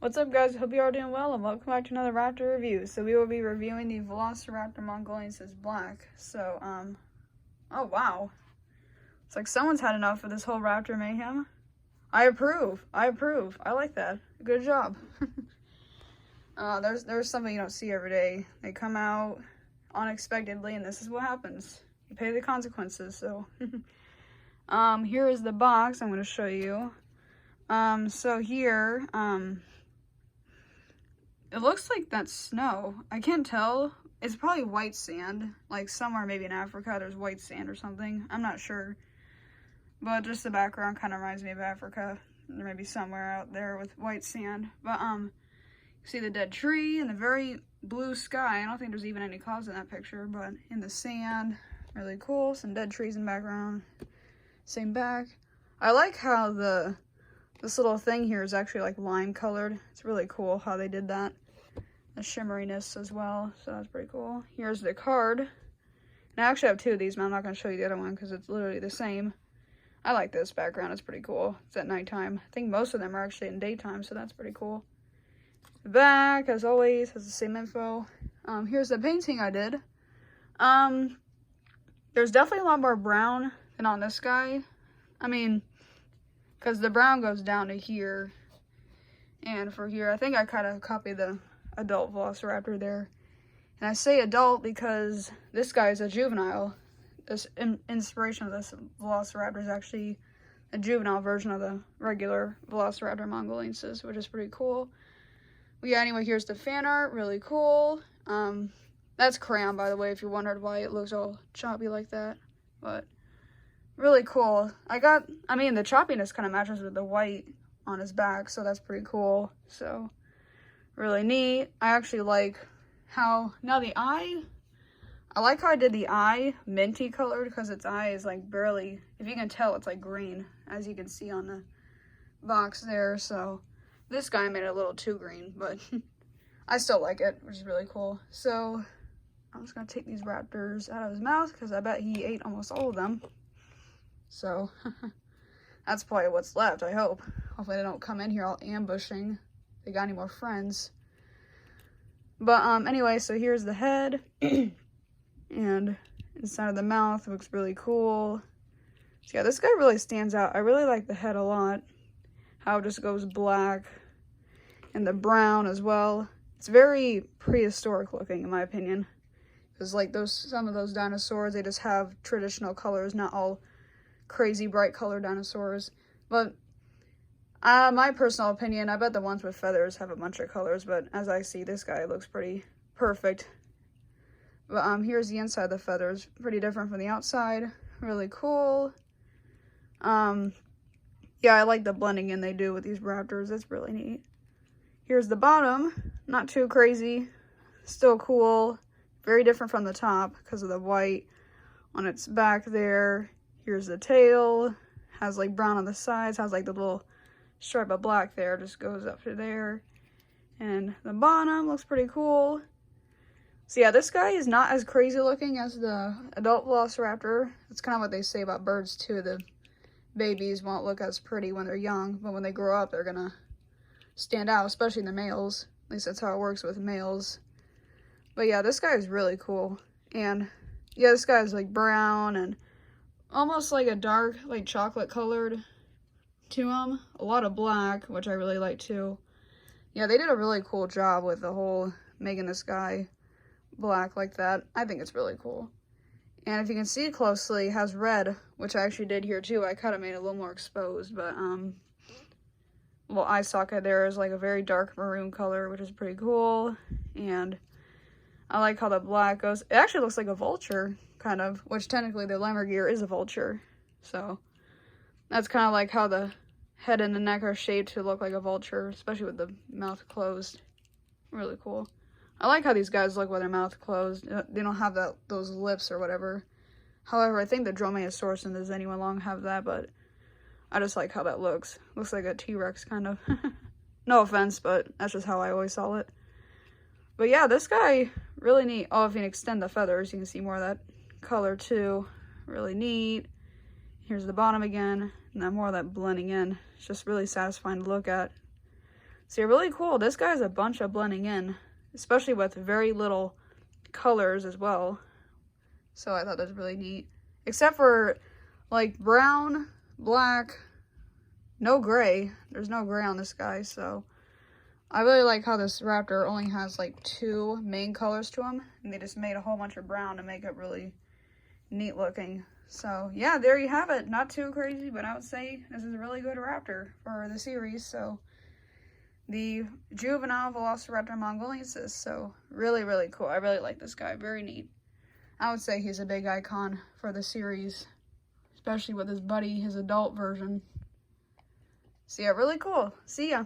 What's up, guys? Hope you are doing well, and welcome back to another Raptor review. So we will be reviewing the Velociraptor Mongoliensis Black. So, oh wow. It's like someone's had enough of this whole Raptor mayhem. I approve. I like that. Good job. There's something you don't see every day. They come out unexpectedly, and this is what happens. You pay the consequences, so. Here is the box I'm going to show you. So here, it looks like that's snow. I can't tell. It's probably white sand. Like somewhere maybe in Africa there's white sand or something. I'm not sure. But just the background kind of reminds me of Africa. There may be somewhere out there with white sand. But you see the dead tree and the very blue sky. I don't think there's even any clouds in that picture, but in the sand, really cool. Some dead trees in the background. Same back. I like how this little thing here is actually like lime colored. It's really cool how they did that. The shimmeriness as well, so that's pretty cool. Here's the card. And I actually have two of these, but I'm not going to show you the other one because it's literally the same. I like this background, it's pretty cool. It's at nighttime. I think most of them are actually in daytime, so that's pretty cool. The back, as always, has the same info. Here's the painting I did. There's definitely a lot more brown than on this guy. I mean, because the brown goes down to here, and for here, I think I kind of copied the adult Velociraptor there. And I say adult because this guy is a juvenile. This inspiration of this Velociraptor is actually a juvenile version of the regular Velociraptor Mongoliensis, which is pretty cool. But yeah, anyway, here's the fan art, really cool. That's crayon, by the way, if you wondered why it looks all choppy like that. But really cool. I mean, the choppiness kind of matches with the white on his back, so that's pretty cool. So, really neat. I actually like how, now the eye, I like how I did the eye minty colored, because its eye is like barely, if you can tell, it's like green, as you can see on the box there. So, this guy made it a little too green, but I still like it, which is really cool. So, I'm just going to take these raptors out of his mouth, because I bet he ate almost all of them. So, that's probably what's left, I hope. Hopefully they don't come in here all ambushing. They got any more friends. But, anyway, so here's the head. And inside of the mouth looks really cool. So, yeah, this guy really stands out. I really like the head a lot. How it just goes black. And the brown as well. It's very prehistoric looking, in my opinion. Because, like, some of those dinosaurs, they just have traditional colors, not all crazy bright colored dinosaurs. But my personal opinion, I bet the ones with feathers have a bunch of colors, but as I see, this guy looks pretty perfect. But here's the inside of the feathers, pretty different from the outside. Really cool. Yeah, I like the blending in they do with these raptors. It's really neat. Here's the bottom, not too crazy, still cool. Very different from the top because of the white on its back there. Here's the tail, has like brown on the sides, has like the little stripe of black there, just goes up to there. And the bottom looks pretty cool. So yeah, this guy is not as crazy looking as the adult Velociraptor. That's kind of what they say about birds too. The babies won't look as pretty when they're young, but when they grow up, they're gonna stand out, especially the males. At least that's how it works with males. But yeah, this guy is really cool. And yeah, this guy is like brown and almost like a dark, like chocolate colored to him. A lot of black, which I really like too. Yeah, they did a really cool job with the whole making this guy black like that. I think it's really cool. And if you can see closely, it has red, which I actually did here too. I kind of made it a little more exposed, but little eye socket there is like a very dark maroon color, which is pretty cool. And I like how the black goes. It actually looks like a vulture, kind of, which technically the lemur gear is a vulture. So that's kind of like how the head and the neck are shaped to look like a vulture, especially with the mouth closed. Really cool. I like how these guys look with their mouth closed. They don't have those lips or whatever. However, I think the Dromaeosaurus and the Xenualong have that, but I just like how that looks. Looks like a T-Rex, kind of. No offense, but that's just how I always saw it. But yeah, this guy, really neat. Oh, if you can extend the feathers, you can see more of that color too. Really neat. Here's the bottom again, and then more of that blending in. It's just really satisfying to look at. See, really cool. This guy's a bunch of blending in, especially with very little colors as well. So I thought that was really neat. Except for like brown, black, no gray. There's no gray on this guy, so I really like how this Raptor only has like 2 main colors to him, and they just made a whole bunch of brown to make it really neat looking. So yeah, there you have it. Not too crazy, but I would say this is a really good Raptor for the series. So the juvenile Velociraptor Mongoliensis. So really, really cool. I really like this guy. Very neat. I would say he's a big icon for the series, especially with his buddy, his adult version. So yeah, really cool. See ya.